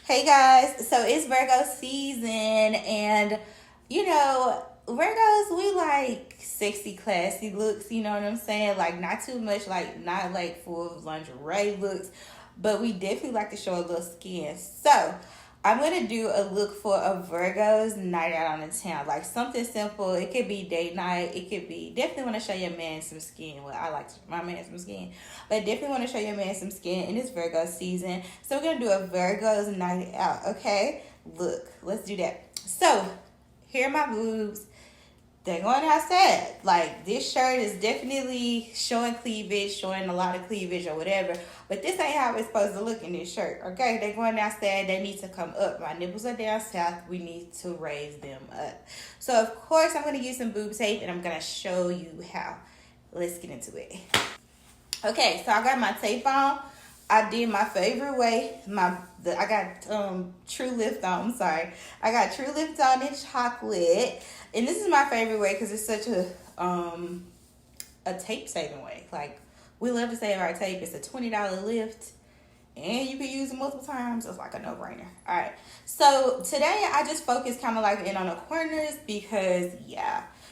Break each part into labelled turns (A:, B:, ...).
A: Hey guys, so it's Virgo season, and Virgos, we like sexy, classy looks, you know what I'm saying? Like, not too much, like, not like full of lingerie looks, but we definitely like to show a little skin. So, I'm gonna do a look for a Virgo's night out on the town, like something simple. It could be date night. It could be definitely want to show your man some skin. Well, I like to show my man some skin, but definitely want to show your man some skin in this Virgo season. So we're gonna do a Virgo's night out. Okay, look, let's do that. So here are my boobs. They're going outside. Like, this shirt is definitely showing cleavage, showing a lot of cleavage or whatever. But this ain't how it's supposed to look in this shirt, okay? They're going outside. They need to come up. My nipples are down south. We need to raise them up. So, of course, I'm going to use some boob tape, and I'm going to show you how. Let's get into it. Okay, so I got my tape on. I did my favorite way. I got True Lift on. I'm sorry. I got True Lift on in chocolate, and this is my favorite way because it's such a tape saving way. Like, we love to save our tape. It's a $20 lift, and you can use it multiple times. It's like a no brainer. All right. So today I just focus kind of like in on the corners because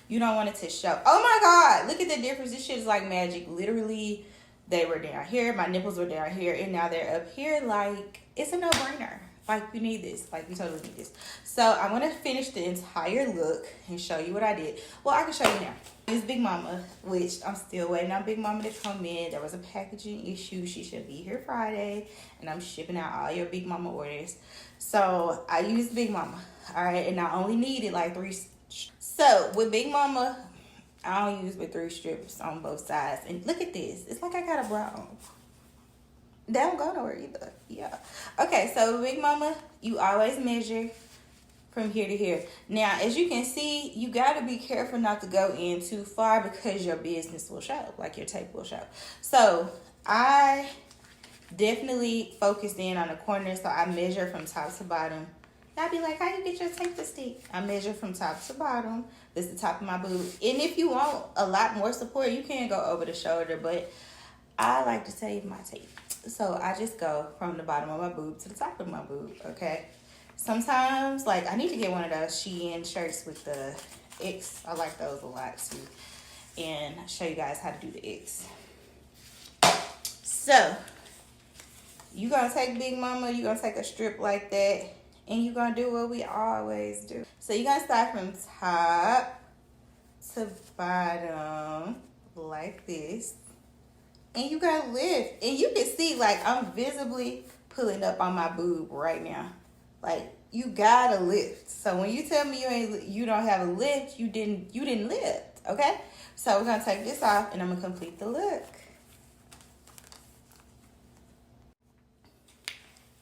A: you don't want it to show. Oh my God! Look at the difference. This shit is like magic. Literally. They were down here, my nipples were down here, and now they're up here. Like, it's a no-brainer. Like, we need this. Like, we totally need this. So, I'm going to finish the entire look and show you what I did. Well, I can show you now. This Big Mama, which I'm still waiting on Big Mama to come in. There was a packaging issue. She should be here Friday, and I'm shipping out all your Big Mama orders. So, I used Big Mama, all right? And I only needed like 3. So, with Big Mama, I don't use but 3 strips on both sides. And look at this. It's like I got a bra on. They don't go nowhere either. Yeah. Okay, so Big Mama, you always measure from here to here. Now, as you can see, you got to be careful not to go in too far because your business will show. Like, your tape will show. So, I definitely focused in on the corners. So, I measure from top to bottom. I'd be like, how you get your tape to stick? I measure from top to bottom. This is the top of my boob. And if you want a lot more support, you can go over the shoulder. But I like to save my tape. So I just go from the bottom of my boob to the top of my boob, okay? Sometimes, like, I need to get one of those Shein shirts with the X. I like those a lot, too. And I'll show you guys how to do the X. So, you're going to take Big Mama. You're going to take a strip like that. And you're going to do what we always do. So you're going to start from top to bottom like this. And you got to lift. And you can see, like, I'm visibly pulling up on my boob right now. Like, you got to lift. So when you tell me you don't have a lift, you didn't lift, okay? So we're going to take this off, and I'm going to complete the look.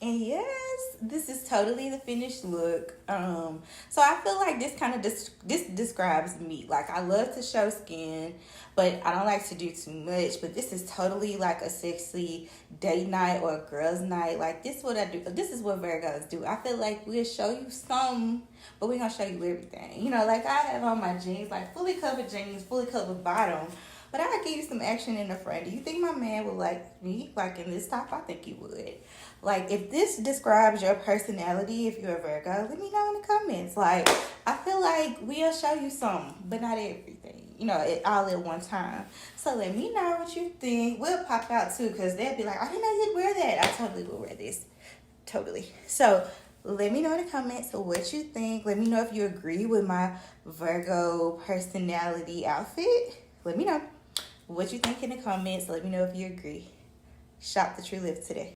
A: And yes, this is totally the finished look. So I feel like this kind of this describes me. Like, I love to show skin, but I don't like to do too much. But this is totally like a sexy date night or a girls' night. Like, this is what I do. This is what Virgos do. I feel like we'll show you some, but we're gonna show you everything. You know, like I have on my jeans, like fully covered jeans, fully covered bottom. But I'll give you some action in the front. Do you think my man would like me like in this top? I think he would. Like, if this describes your personality, if you're a Virgo, let me know in the comments. Like, I feel like we'll show you some, but not everything. You know, all at one time. So let me know what you think. We'll pop out too, because they'll be like, I didn't know you'd wear that. I totally will wear this. Totally. So let me know in the comments what you think. Let me know if you agree with my Virgo personality outfit. Let me know what you think in the comments. Let me know if you agree. Shop the True Lift today.